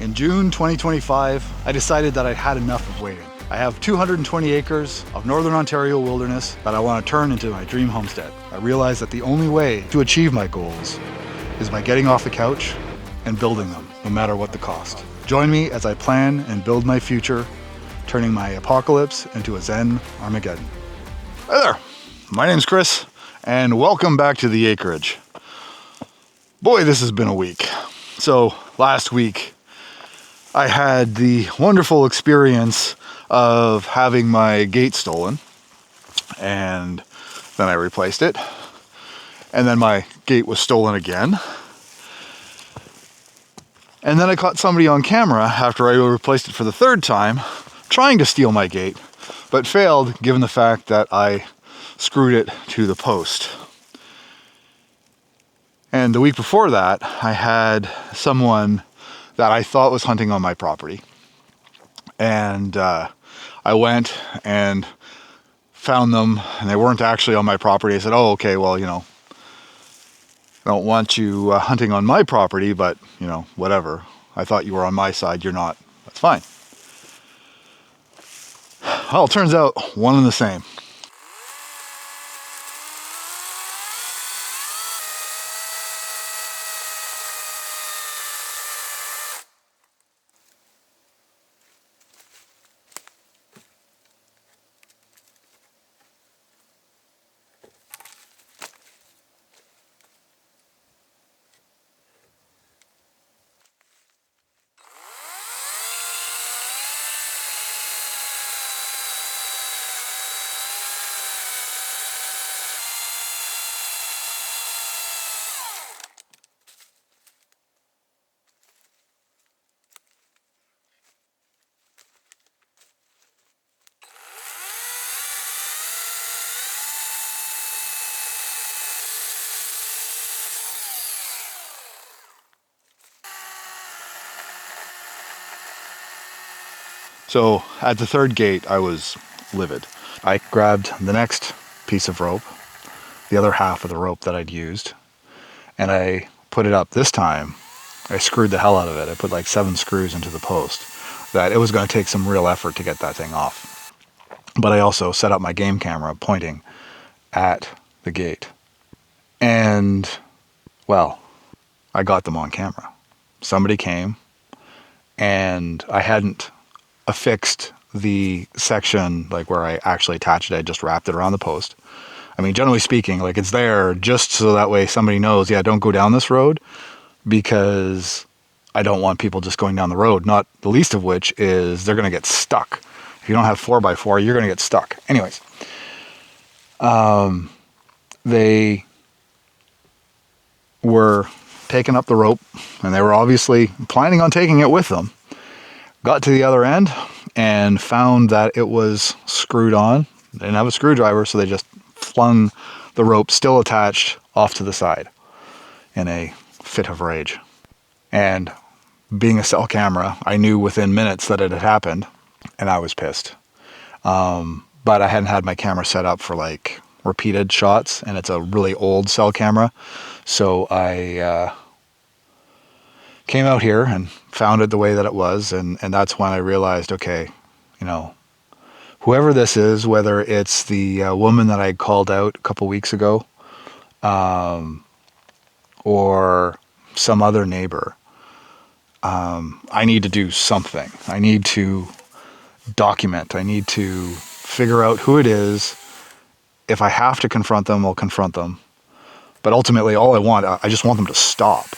In June 2025, I decided that I'd had enough of waiting. I have 220 acres of Northern Ontario wilderness that I want to turn into my dream homestead. I realized that the only way to achieve my goals is by getting off the couch and building them, no matter what the cost. Join me as I plan and build my future, turning my apocalypse into a Zen Armageddon. Hi there, my name's Chris, and welcome back to the acreage. Boy, this has been a week. So last week, I had the wonderful experience of having my gate stolen, and then I replaced it, and then my gate was stolen again, and then I caught somebody on camera after I replaced it for the third time trying to steal my gate, but failed given the fact that I screwed it to the post. And the week before that, I had someone that I thought was hunting on my property, and I went and found them, and they weren't actually on my property. I said, oh, okay, well, I don't want you hunting on my property, but, whatever. I thought you were on my side. You're not. That's fine. Well, it turns out one and the same. So at the third gate, I was livid. I grabbed the next piece of rope, the other half of the rope that I'd used, and I put it up. This time, I screwed the hell out of it. I put like 7 screws into the post. That it was going to take some real effort to get that thing off. But I also set up my game camera pointing at the gate. And, well, I got them on camera. Somebody came, and I hadn't affixed the section like where I actually attached it. I just wrapped it around the post. I mean, generally speaking, like it's there just so that way somebody knows, yeah, don't go down this road, because I don't want people just going down the road, not the least of which is they're going to get stuck. If you don't have 4x4, you're going to get stuck. Anyways, they were taking up the rope, and they were obviously planning on taking it with them. Got to the other end and found that it was screwed on. They didn't have a screwdriver, so they just flung the rope still attached off to the side in a fit of rage. And being a cell camera, I knew within minutes that it had happened, and I was pissed. But I hadn't had my camera set up for like repeated shots, and it's a really old cell camera. So I came out here and found it the way that it was, and that's when I realized, okay, whoever this is, whether it's the woman that I called out a couple weeks ago, or some other neighbor, I need to do something. I need to document. I need to figure out who it is. If I have to confront them, I'll confront them. But ultimately, I just want them to stop.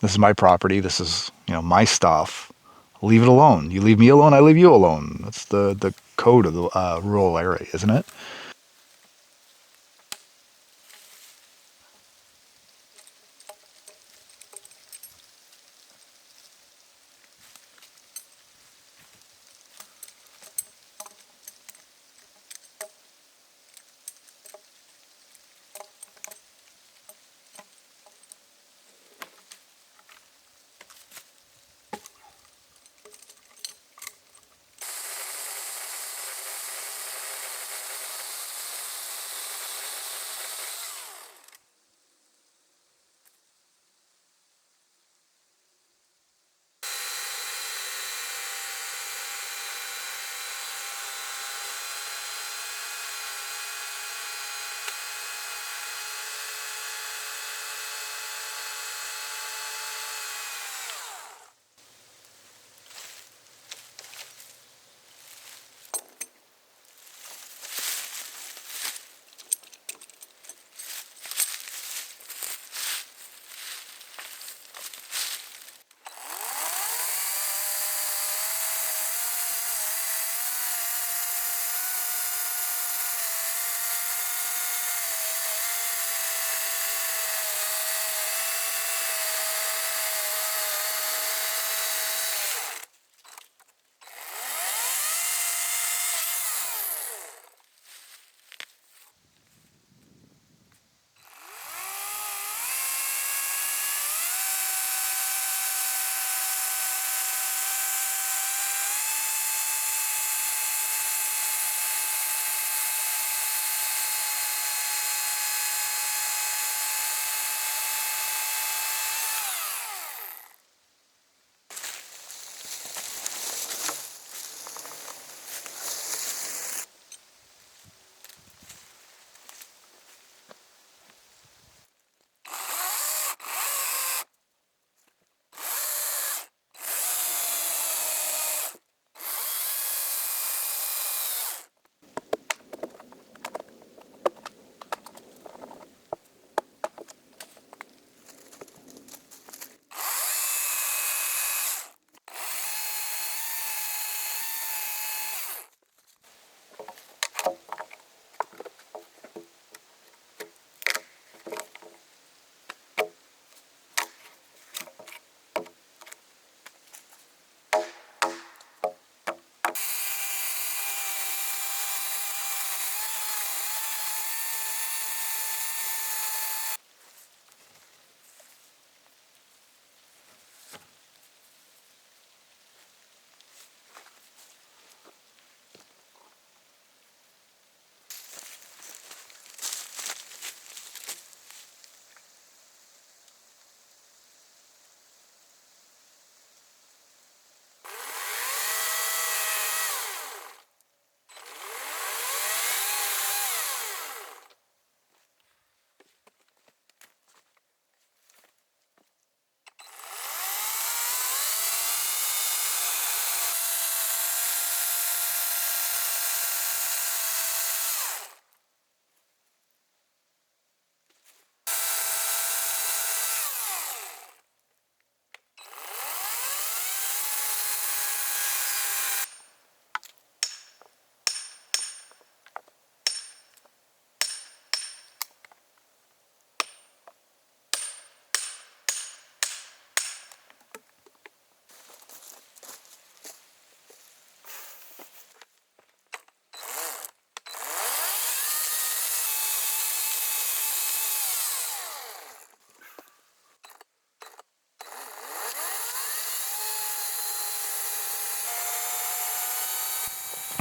This is my property. This is, my stuff. Leave it alone. You leave me alone, I leave you alone. That's the code of the rural area, isn't it?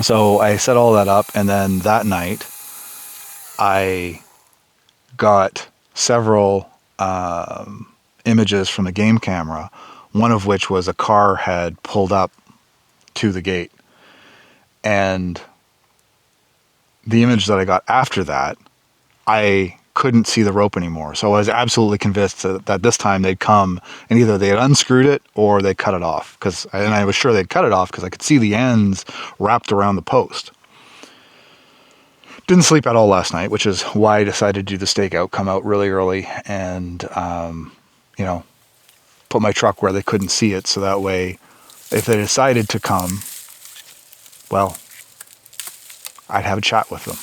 So I set all that up, and then that night I got several images from the game camera, one of which was a car had pulled up to the gate. And the image that I got after that, I couldn't see the rope anymore. So I was absolutely convinced that this time they'd come and either they had unscrewed it or they cut it off. And I was sure they'd cut it off because I could see the ends wrapped around the post. Didn't sleep at all last night, which is why I decided to do the stakeout, come out really early and, put my truck where they couldn't see it. So that way, if they decided to come, well, I'd have a chat with them.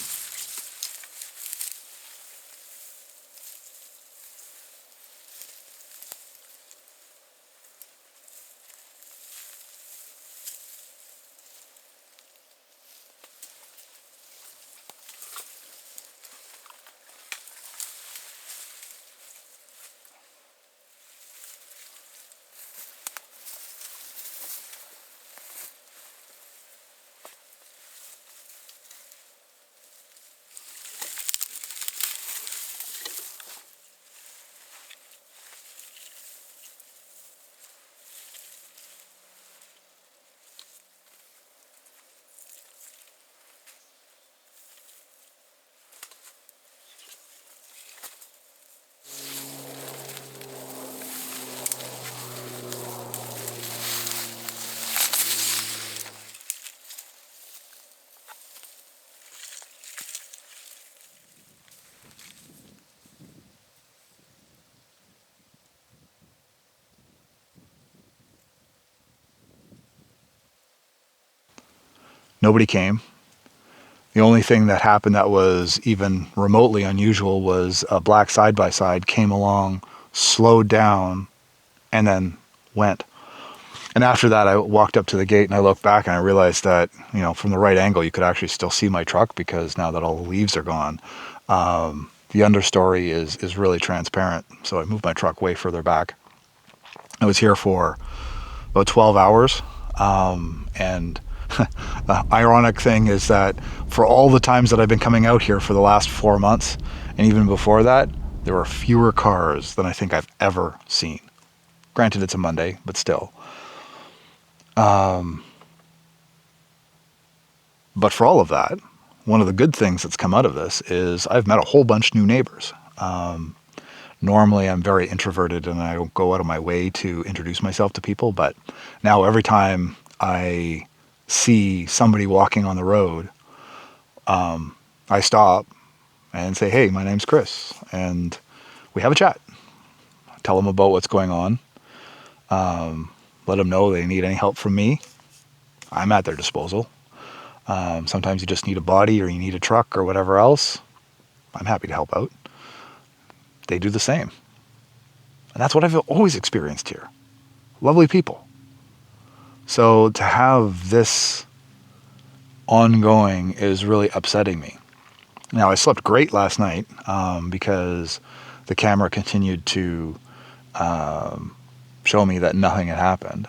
Nobody came. The only thing that happened that was even remotely unusual was a black side-by-side came along, slowed down, and then went. And after that, I walked up to the gate and I looked back and I realized that, from the right angle, you could actually still see my truck because now that all the leaves are gone, the understory is really transparent. So I moved my truck way further back. I was here for about 12 hours. And the ironic thing is that for all the times that I've been coming out here for the last 4 months, and even before that, there were fewer cars than I think I've ever seen. Granted, it's a Monday, but still. But for all of that, one of the good things that's come out of this is I've met a whole bunch of new neighbors. Normally, I'm very introverted and I don't go out of my way to introduce myself to people. But now every time I see somebody walking on the road, I stop and say, "Hey, my name's Chris." And we have a chat. Tell them about what's going on. Let them know they need any help from me. I'm at their disposal. Sometimes you just need a body or you need a truck or whatever else. I'm happy to help out. They do the same. And that's what I've always experienced here. Lovely people. So to have this ongoing is really upsetting me. Now, I slept great last night because the camera continued to show me that nothing had happened.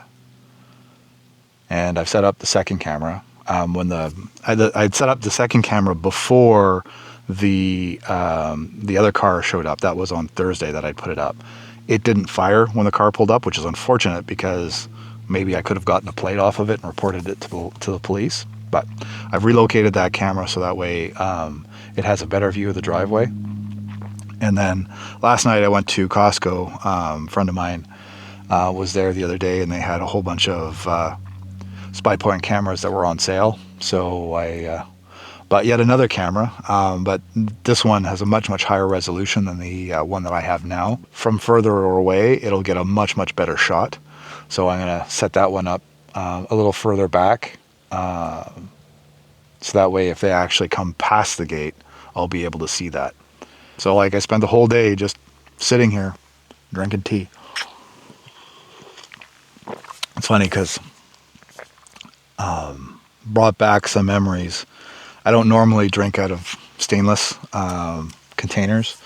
And I've set up the second camera. I'd set up the second camera before the other car showed up. That was on Thursday that I put it up. It didn't fire when the car pulled up, which is unfortunate because maybe I could have gotten a plate off of it and reported it to the police. But I've relocated that camera so that way it has a better view of the driveway. And then last night I went to Costco. A friend of mine was there the other day, and they had a whole bunch of spy point cameras that were on sale. So I bought yet another camera, but this one has a much, much higher resolution than the one that I have now. From further away, it'll get a much, much better shot. So I'm going to set that one up a little further back. So that way, if they actually come past the gate, I'll be able to see that. So I spent the whole day just sitting here, drinking tea. It's funny because brought back some memories. I don't normally drink out of stainless containers,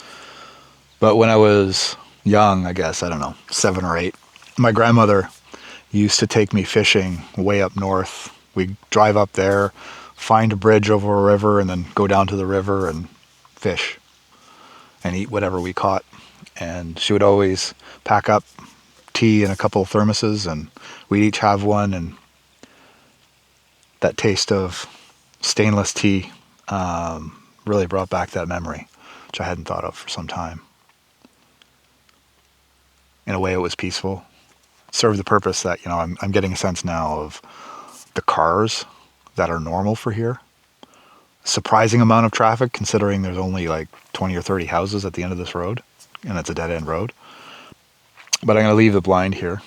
but when I was young, I guess, 7 or 8, my grandmother used to take me fishing way up north We'd drive up there, find a bridge over a river, and then go down to the river and fish and eat whatever we caught. And she would always pack up tea in a couple of thermoses, and we'd each have one. And that taste of stainless tea really brought back that memory, which I hadn't thought of for some time. In a way, it was peaceful. It served the purpose that, I'm getting a sense now of the cars that are normal for here. Surprising amount of traffic considering there's only like 20 or 30 houses at the end of this road, and it's a dead-end road. But I'm going to leave the blind here.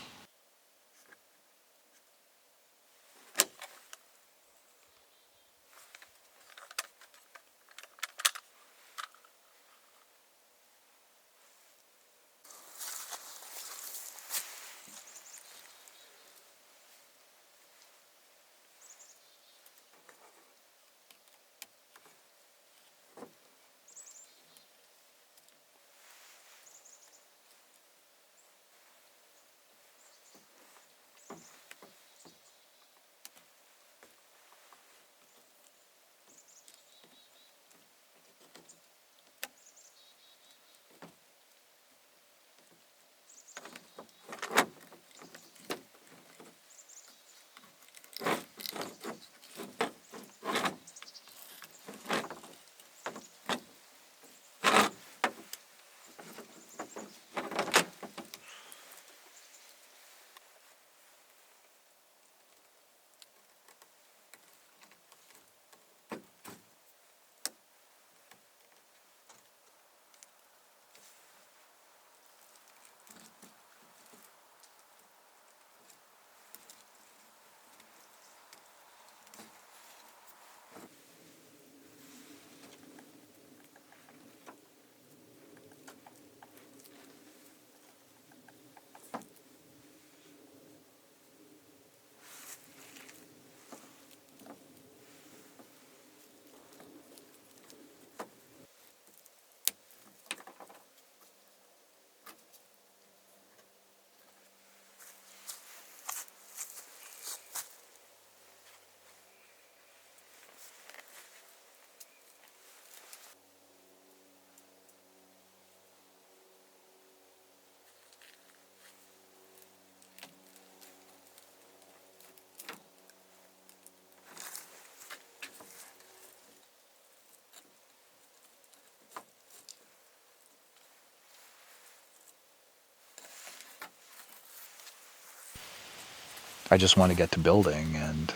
I just want to get to building and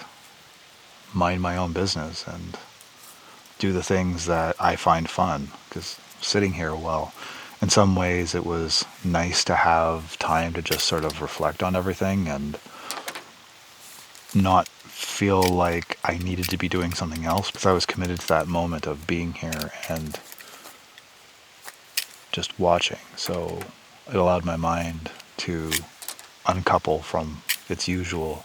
mind my own business and do the things that I find fun. Because sitting here, well, in some ways it was nice to have time to just sort of reflect on everything and not feel like I needed to be doing something else, because I was committed to that moment of being here and just watching. So it allowed my mind to uncouple from its usual.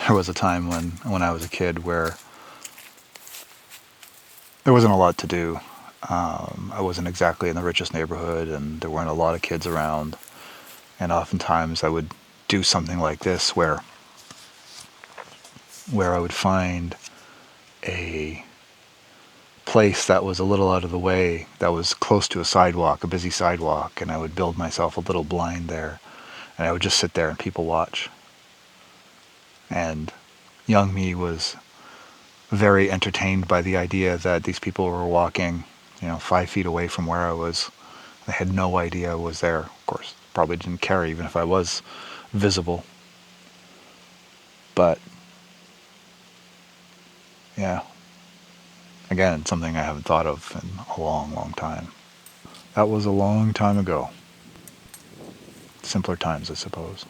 There was a time when I was a kid where there wasn't a lot to do. I wasn't exactly in the richest neighborhood, and there weren't a lot of kids around. And oftentimes I would do something like this where where I would find a place that was a little out of the way, that was close to a sidewalk, a busy sidewalk, and I would build myself a little blind there, and I would just sit there and people watch. And young me was very entertained by the idea that these people were walking, 5 feet away from where I was. They had no idea I was there. Of course, probably didn't care even if I was visible. But yeah, again, something I haven't thought of in a long, long time. That was a long time ago. Simpler times, I suppose.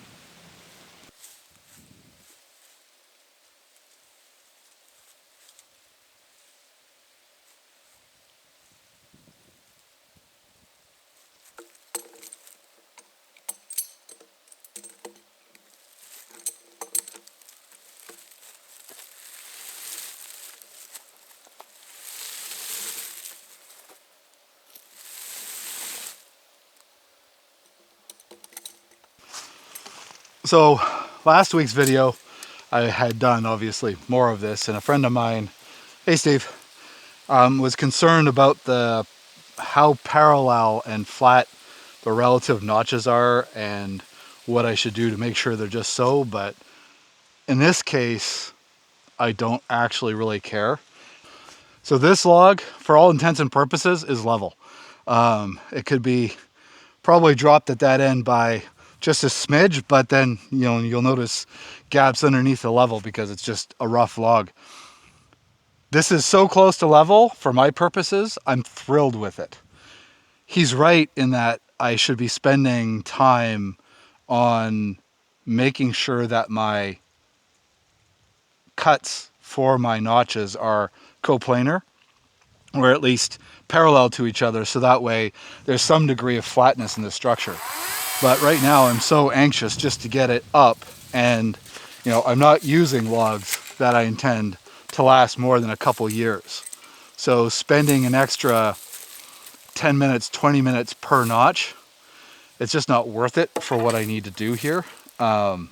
So, last week's video, I had done, obviously, more of this, and a friend of mine, hey Steve, was concerned about how parallel and flat the relative notches are and what I should do to make sure they're just so. But in this case, I don't actually really care. So this log, for all intents and purposes, is level. It could be probably dropped at that end by just a smidge, but then you'll notice gaps underneath the level because it's just a rough log. This is so close to level for my purposes, I'm thrilled with it. He's right in that I should be spending time on making sure that my cuts for my notches are coplanar, or at least parallel to each other, so that way there's some degree of flatness in the structure. But right now I'm so anxious just to get it up, and I'm not using logs that I intend to last more than a couple years. So spending an extra 10 minutes, 20 minutes per notch, it's just not worth it for what I need to do here. As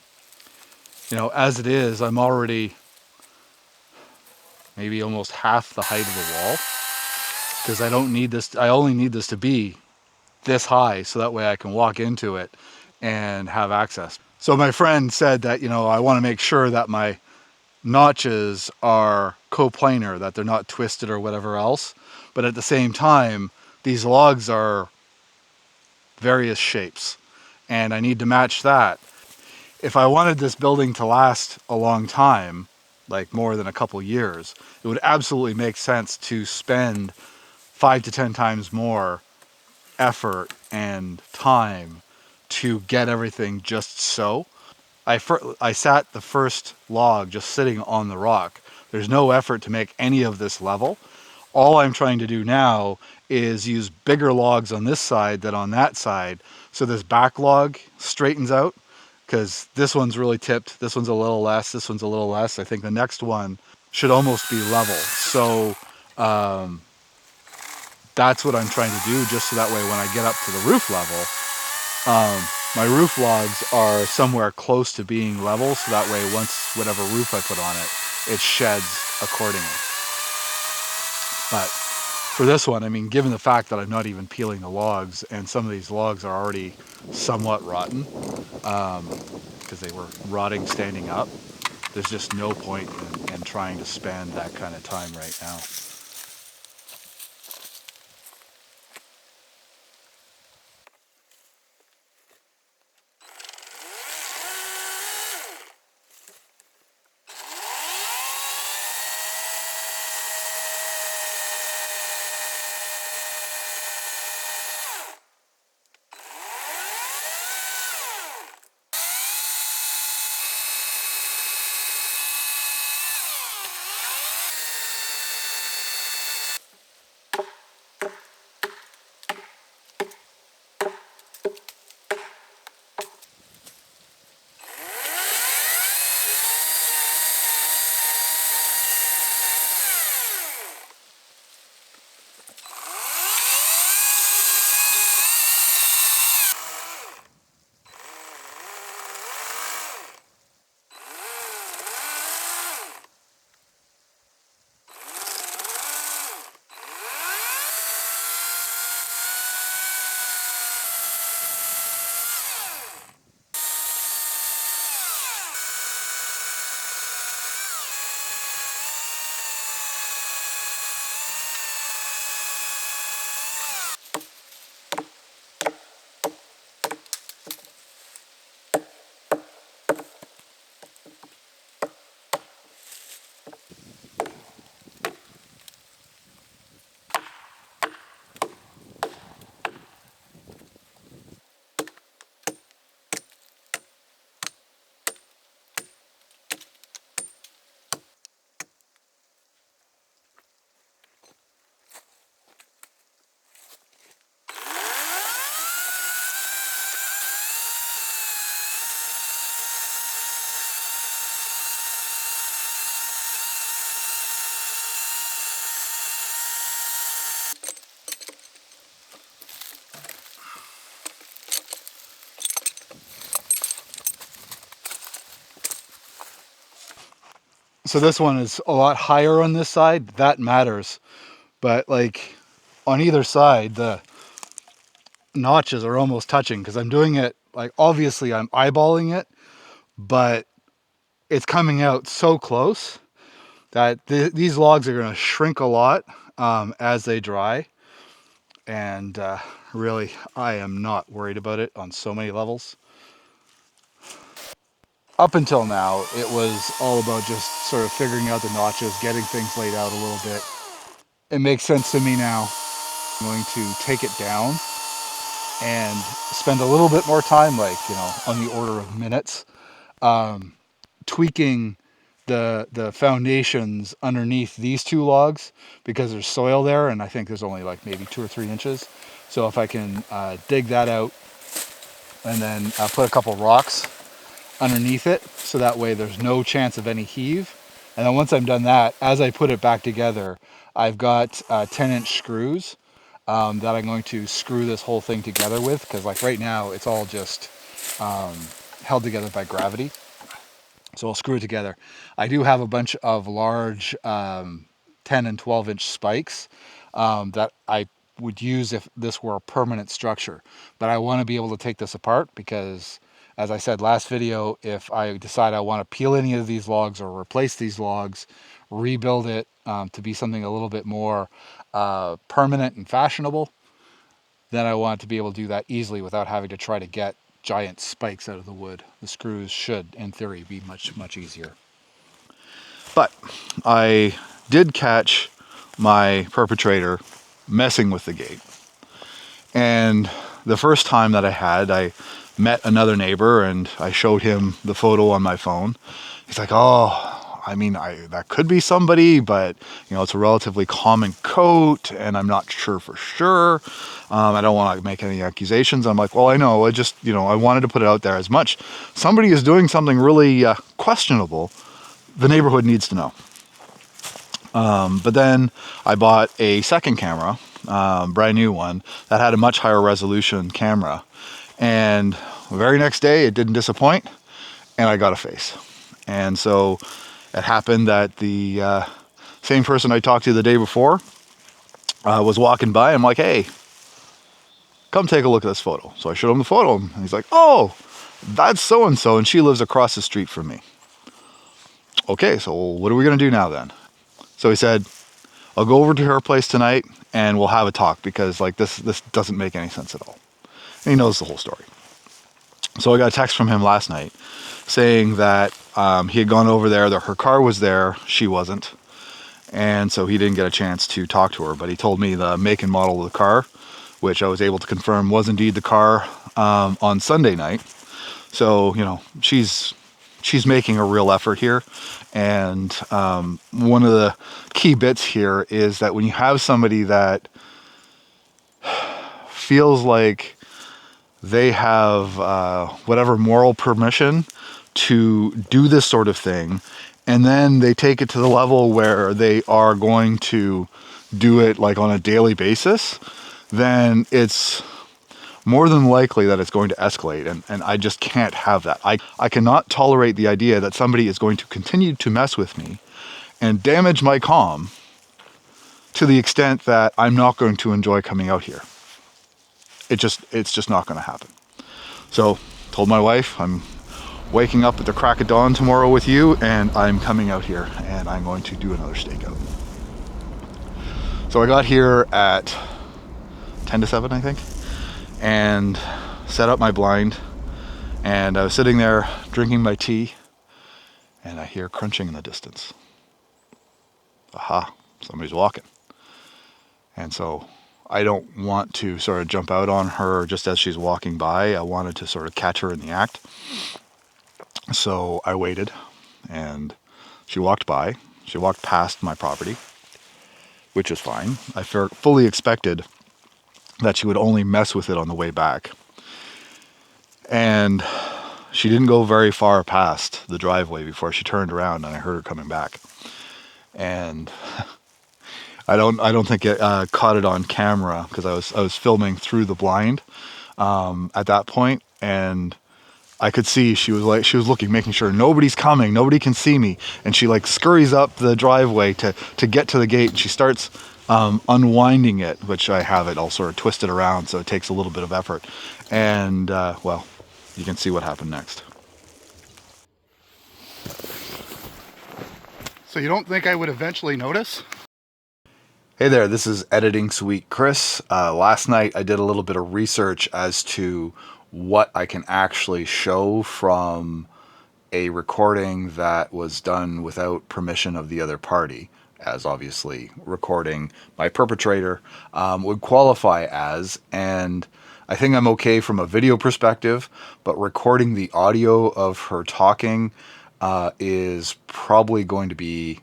it is, I'm already maybe almost half the height of the wall, because I don't need this. I only need this to be this high so that way I can walk into it and have access. So my friend said that, I want to make sure that my notches are coplanar, that they're not twisted or whatever else. But at the same time, these logs are various shapes, and I need to match that. If I wanted this building to last a long time, like more than a couple years, it would absolutely make sense to spend 5 to 10 times more effort and time to get everything just so. I sat the first log just sitting on the rock. There's no effort to make any of this level. All I'm trying to do now is use bigger logs on this side than on that side, so this back log straightens out, because this one's really tipped, this one's a little less, this one's a little less. I think the next one should almost be level. So that's what I'm trying to do, just so that way when I get up to the roof level, my roof logs are somewhere close to being level, so that way once whatever roof I put on it, it sheds accordingly. But for this one, given the fact that I'm not even peeling the logs, and some of these logs are already somewhat rotten, because they were rotting standing up, there's just no point in trying to spend that kind of time right now. So this one is a lot higher on this side. That matters. But like on either side, the notches are almost touching because I'm doing it like, obviously I'm eyeballing it, but it's coming out so close that these logs are going to shrink a lot as they dry. And really, I am not worried about it on so many levels. Up until now, it was all about just sort of figuring out the notches, getting things laid out a little bit. It makes sense to me now. I'm going to take it down and spend a little bit more time, like, you know, on the order of minutes, tweaking the foundations underneath these two logs because there's soil there, and I think there's only like maybe 2 or 3 inches. So if I can dig that out and then put a couple rocks underneath it, so that way there's no chance of any heave. And then once I'm done that, as I put it back together, I've got 10-inch screws that I'm going to screw this whole thing together with, because like right now it's all just held together by gravity. So I'll screw it together. I do have a bunch of large 10 and 12-inch spikes that I would use if this were a permanent structure. But I want to be able to take this apart because, as I said last video, if I decide I want to peel any of these logs or replace these logs, rebuild it to be something a little bit more permanent and fashionable, then I want to be able to do that easily without having to try to get giant spikes out of the wood. The screws should, in theory, be much, much easier. But I did catch my perpetrator messing with the gate. And the first time that I met another neighbor and I showed him the photo on my phone. He's like, oh, I mean, that could be somebody, but you know, it's a relatively common coat and I'm not sure for sure. I don't want to make any accusations. I'm like, well, I know, I just, you know, I wanted to put it out there as much. Somebody is doing something really questionable. The neighborhood needs to know. But then I bought a second camera, brand new one, that had a much higher resolution camera. And the very next day, it didn't disappoint, and I got a face. And so it happened that the same person I talked to the day before was walking by. I'm like, hey, come take a look at this photo. So I showed him the photo, and he's like, oh, that's so-and-so, and she lives across the street from me. Okay, so what are we going to do now then? So he said, I'll go over to her place tonight, and we'll have a talk, because like this doesn't make any sense at all. And he knows the whole story. So I got a text from him last night saying that he had gone over there, that her car was there, she wasn't. And so he didn't get a chance to talk to her, but he told me the make and model of the car, which I was able to confirm was indeed the car on Sunday night. So, you know, she's making a real effort here. And one of the key bits here is that when you have somebody that feels like they have whatever moral permission to do this sort of thing, and then they take it to the level where they are going to do it like on a daily basis, then it's more than likely that it's going to escalate, and I just can't have that. I cannot tolerate the idea that somebody is going to continue to mess with me and damage my calm to the extent that I'm not going to enjoy coming out here. It's just not going to happen. So, told my wife, I'm waking up at the crack of dawn tomorrow with you, and I'm coming out here, and I'm going to do another stakeout. So I got here at 10 to 7, I think, and set up my blind, and I was sitting there drinking my tea, and I hear crunching in the distance. Aha, somebody's walking. And so I don't want to sort of jump out on her just as she's walking by. I wanted to sort of catch her in the act. So I waited, and she walked by. She walked past my property, which is fine. I fully expected that she would only mess with it on the way back. And she didn't go very far past the driveway before she turned around, and I heard her coming back. And I don't think it caught it on camera because I was filming through the blind at that point, and I could see she was looking, making sure nobody's coming, nobody can see me, and she like scurries up the driveway to get to the gate. And she starts unwinding it, which I have it all sort of twisted around, so it takes a little bit of effort. And well, you can see what happened next. So you don't think I would eventually notice? Hey there, this is Editing Sweet Chris. Last night I did a little bit of research as to what I can actually show from a recording that was done without permission of the other party, as obviously recording my perpetrator would qualify as. And I think I'm okay from a video perspective, but recording the audio of her talking is probably going to be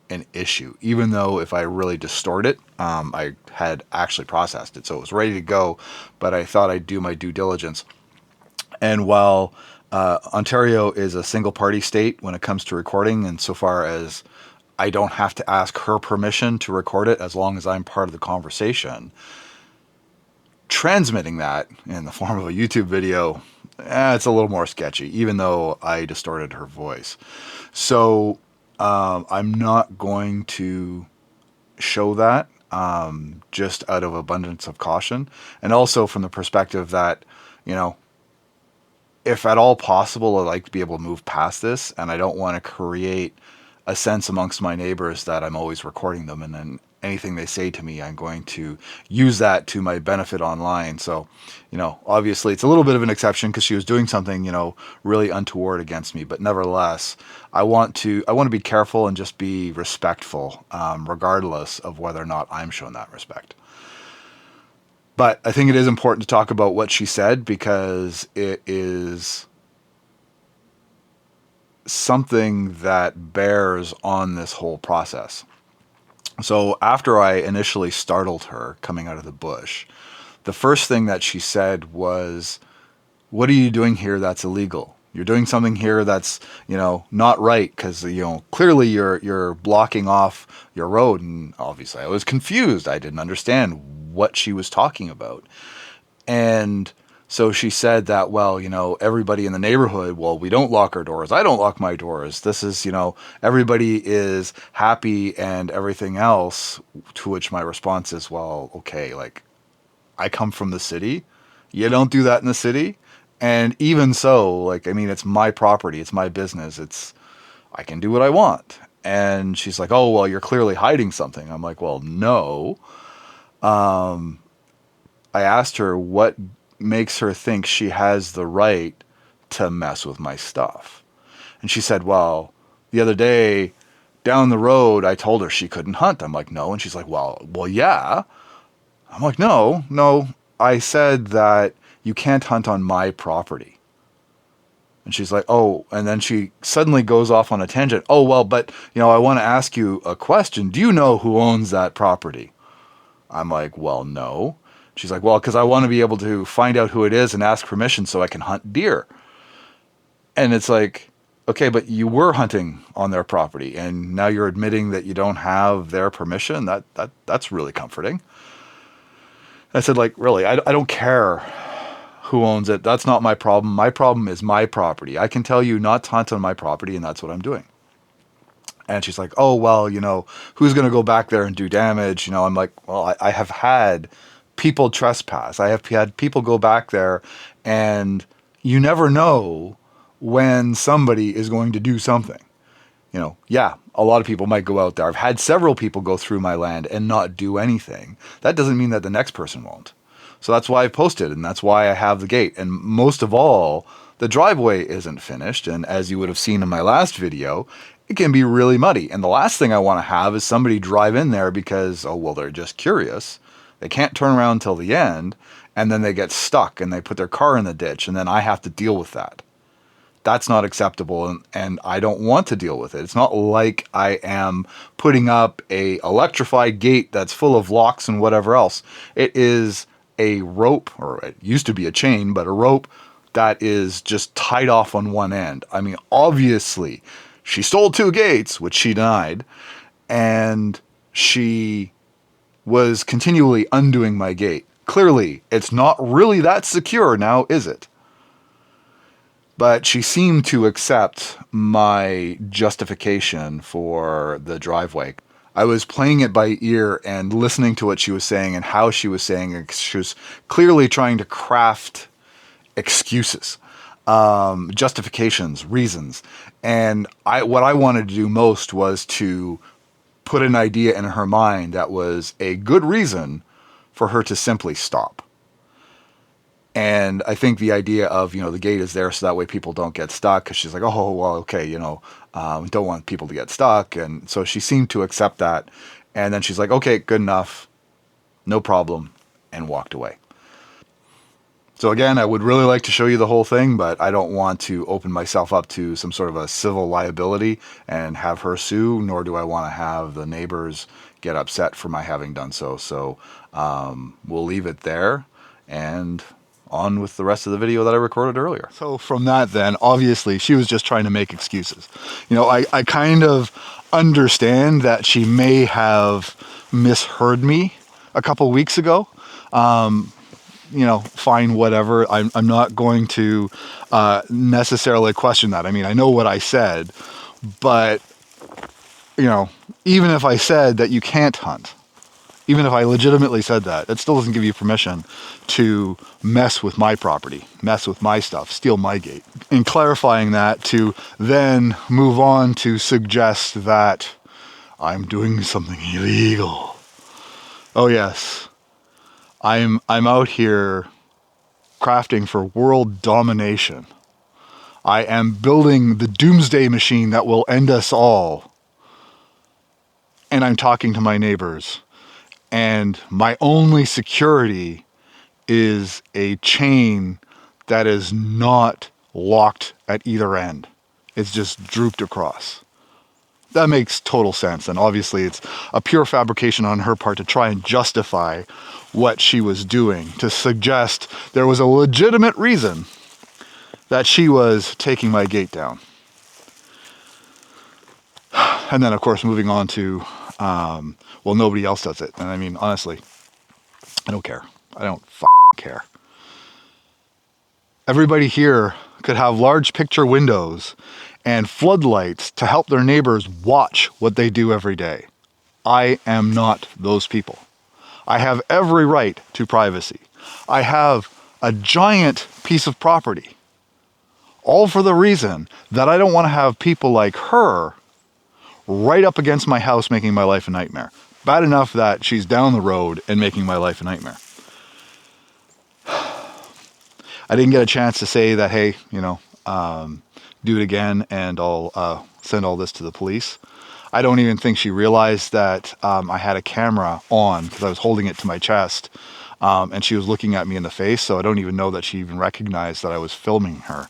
an issue, even though if I really distort it, I had actually processed it, so it was ready to go, but I thought I'd do my due diligence. And while Ontario is a single party state when it comes to recording, and so far as I don't have to ask her permission to record it as long as I'm part of the conversation, transmitting that in the form of a YouTube video, it's a little more sketchy, even though I distorted her voice. So I'm not going to show that, just out of abundance of caution. And also from the perspective that, you know, if at all possible, I'd like to be able to move past this, and I don't want to create a sense amongst my neighbors that I'm always recording them, and then anything they say to me, I'm going to use that to my benefit online. So, you know, obviously it's a little bit of an exception because she was doing something, you know, really untoward against me. But nevertheless, I want to be careful and just be respectful, regardless of whether or not I'm shown that respect. But I think it is important to talk about what she said because it is something that bears on this whole process. So after I initially startled her coming out of the bush, the first thing that she said was, "What are you doing here that's illegal? You're doing something here that's, you know, not right because, you know, clearly you're blocking off your road." And obviously I was confused. I didn't understand what she was talking about. And so she said that, well, you know, everybody in the neighborhood, well, we don't lock our doors. I don't lock my doors. This is, you know, everybody is happy and everything else. To which my response is, well, okay, like I come from the city. You don't do that in the city. And even so, like, I mean, it's my property. It's my business. I can do what I want. And she's like, oh, well, you're clearly hiding something. I'm like, well, no. I asked her what makes her think she has the right to mess with my stuff. And she said, well, the other day down the road, I told her she couldn't hunt. I'm like, no. And she's like, well, yeah. I'm like, no. I said that you can't hunt on my property. And she's like, oh, and then she suddenly goes off on a tangent. Oh, well, but, you know, I want to ask you a question. Do you know who owns that property? I'm like, well, no. She's like, well, because I want to be able to find out who it is and ask permission so I can hunt deer. And it's like, okay, but you were hunting on their property and now you're admitting that you don't have their permission. That's really comforting. I said, like, really, I don't care who owns it. That's not my problem. My problem is my property. I can tell you not to hunt on my property, and that's what I'm doing. And she's like, oh, well, you know, who's going to go back there and do damage? You know, I'm like, well, I have had people trespass. I have had people go back there, and you never know when somebody is going to do something. You know, yeah, a lot of people might go out there. I've had several people go through my land and not do anything. That doesn't mean that the next person won't. So that's why I posted, and that's why I have the gate. And most of all, the driveway isn't finished. And as you would have seen in my last video, it can be really muddy. And the last thing I want to have is somebody drive in there because, oh, well, they're just curious. They can't turn around till the end, and then they get stuck and they put their car in the ditch, and then I have to deal with that. That's not acceptable, and I don't want to deal with it. It's not like I am putting up a electrified gate that's full of locks and whatever else. It is a rope, or it used to be a chain, but a rope that is just tied off on one end. I mean, obviously, she stole 2 gates, which she denied, and she was continually undoing my gate. Clearly, it's not really that secure now, is it? But she seemed to accept my justification for the driveway. I was playing it by ear and listening to what she was saying and how she was saying it. She was clearly trying to craft excuses, justifications, reasons. And what I wanted to do most was to put an idea in her mind that was a good reason for her to simply stop. And I think the idea of, the gate is there so that way people don't get stuck, because she's like, oh, well, okay, don't want people to get stuck. And so she seemed to accept that. And then she's like, okay, good enough, no problem, and walked away. So again, I would really like to show you the whole thing, but I don't want to open myself up to some sort of a civil liability and have her sue, nor do I want to have the neighbors get upset for my having done so. So we'll leave it there and on with the rest of the video that I recorded earlier. So from that then, obviously, she was just trying to make excuses. I kind of understand that she may have misheard me a couple weeks ago. Fine, whatever. I'm not going to necessarily question that. I mean, I know what I said, but, even if I said that you can't hunt, even if I legitimately said that, it still doesn't give you permission to mess with my property, mess with my stuff, steal my gate. And clarifying that to then move on to suggest that I'm doing something illegal. Oh yes. I'm out here crafting for world domination. I am building the doomsday machine that will end us all. And I'm talking to my neighbors. And my only security is a chain that is not locked at either end. It's just drooped across. That makes total sense. And obviously it's a pure fabrication on her part to try and justify what she was doing, to suggest there was a legitimate reason that she was taking my gate down. And then, of course, moving on to, well, nobody else does it. And I mean, honestly, I don't care. I don't care. Everybody here could have large picture windows and floodlights to help their neighbors watch what they do every day. I am not those people. I have every right to privacy. I have a giant piece of property, all for the reason that I don't want to have people like her right up against my house making my life a nightmare. Bad enough that she's down the road and making my life a nightmare. I didn't get a chance to say that, hey, do it again and I'll send all this to the police. I don't even think she realized that I had a camera on because I was holding it to my chest and she was looking at me in the face. So I don't even know that she even recognized that I was filming her.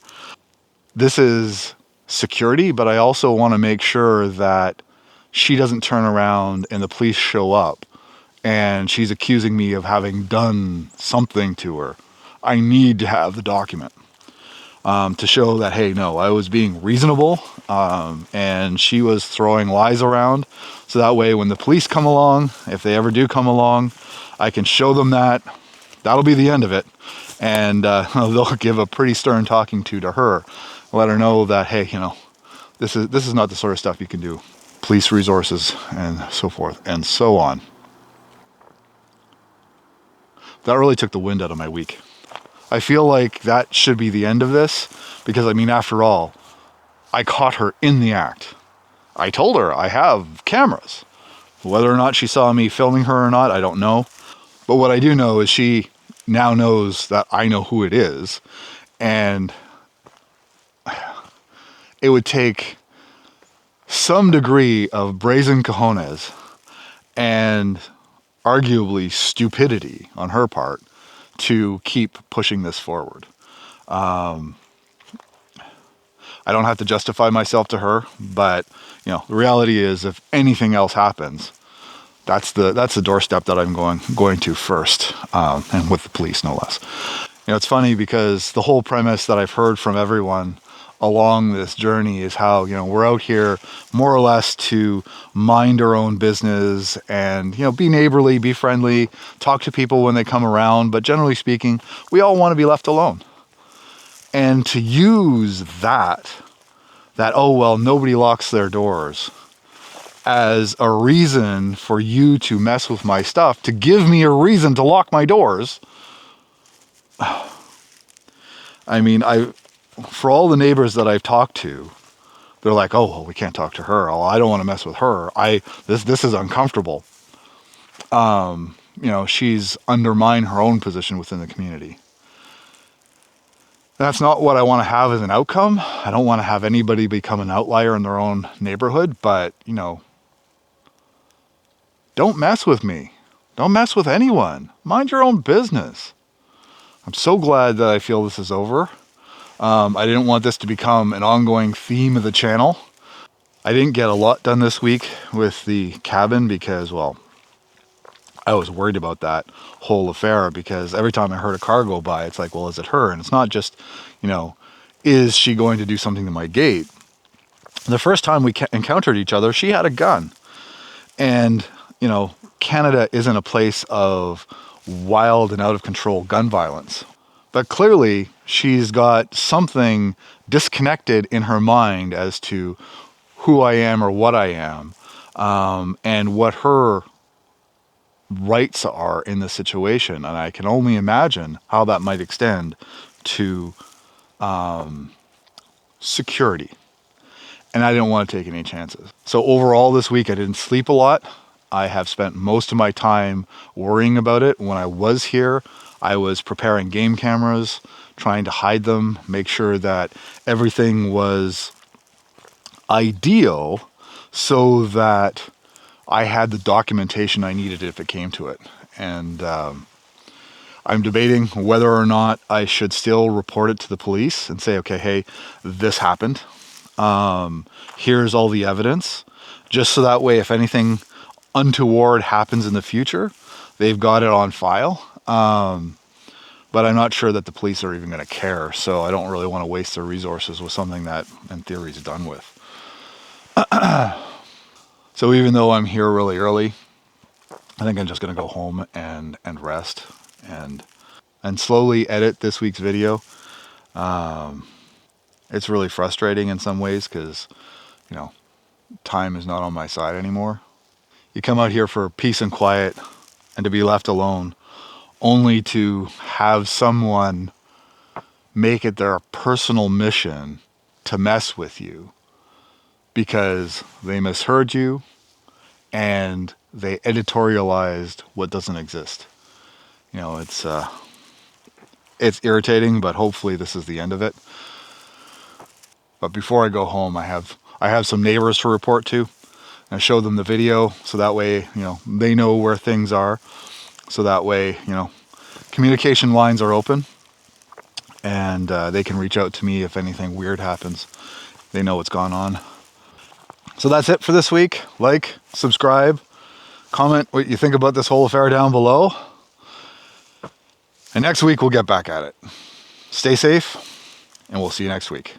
This is security, but I also want to make sure that she doesn't turn around and the police show up and she's accusing me of having done something to her. I need to have the document to show that, hey, no, I was being reasonable and she was throwing lies around. So that way when the police come along, if they ever do come along, I can show them that. That'll be the end of it. And they'll give a pretty stern talking to her. Let her know that, hey, this is not the sort of stuff you can do. Police resources and so forth and so on. That really took the wind out of my week. I feel like that should be the end of this because, I mean, after all, I caught her in the act. I told her I have cameras. Whether or not she saw me filming her or not, I don't know. But what I do know is she now knows that I know who it is. And it would take some degree of brazen cojones and arguably stupidity on her part to keep pushing this forward. I don't have to justify myself to her, but the reality is if anything else happens, that's the doorstep that I'm going to first, and with the police, no less. It's funny because the whole premise that I've heard from everyone along this journey is how, we're out here more or less to mind our own business and, be neighborly, be friendly, talk to people when they come around. But generally speaking, we all want to be left alone. And to use that, oh, well, nobody locks their doors, as a reason for you to mess with my stuff, to give me a reason to lock my doors. I mean, for all the neighbors that I've talked to, they're like, oh, well, we can't talk to her. Oh, I don't want to mess with her. This is uncomfortable. She's undermined her own position within the community. That's not what I want to have as an outcome. I don't want to have anybody become an outlier in their own neighborhood, but, don't mess with me. Don't mess with anyone. Mind your own business. I'm so glad that I feel this is over. I didn't want this to become an ongoing theme of the channel. I didn't get a lot done this week with the cabin because, well, I was worried about that whole affair, because every time I heard a car go by, it's like, well, is it her? And it's not just, is she going to do something to my gate? The first time we encountered each other, she had a gun. And, Canada isn't a place of wild and out of control gun violence. But clearly, she's got something disconnected in her mind as to who I am or what I am, and what her rights are in the situation. And I can only imagine how that might extend to security. And I didn't want to take any chances. So overall this week, I didn't sleep a lot. I have spent most of my time worrying about it. When I was here, I was preparing game cameras, trying to hide them, make sure that everything was ideal so that I had the documentation I needed if it came to it. And I'm debating whether or not I should still report it to the police and say, okay, hey, this happened. Here's all the evidence, just so that way if anything untoward happens in the future, they've got it on file. But I'm not sure that the police are even going to care, so I don't really want to waste their resources with something that, in theory, is done with. So even though I'm here really early, I think I'm just going to go home and rest and slowly edit this week's video. It's really frustrating in some ways because, time is not on my side anymore. You come out here for peace and quiet and to be left alone, only to have someone make it their personal mission to mess with you because they misheard you and they editorialized what doesn't exist. It's irritating, but hopefully this is the end of it. But before I go home, I have some neighbors to report to. I show them the video so that way, they know where things are. So that way, communication lines are open and they can reach out to me if anything weird happens. They know what's gone on. So that's it for this week. Like, subscribe, comment what you think about this whole affair down below. And next week we'll get back at it. Stay safe, and we'll see you next week.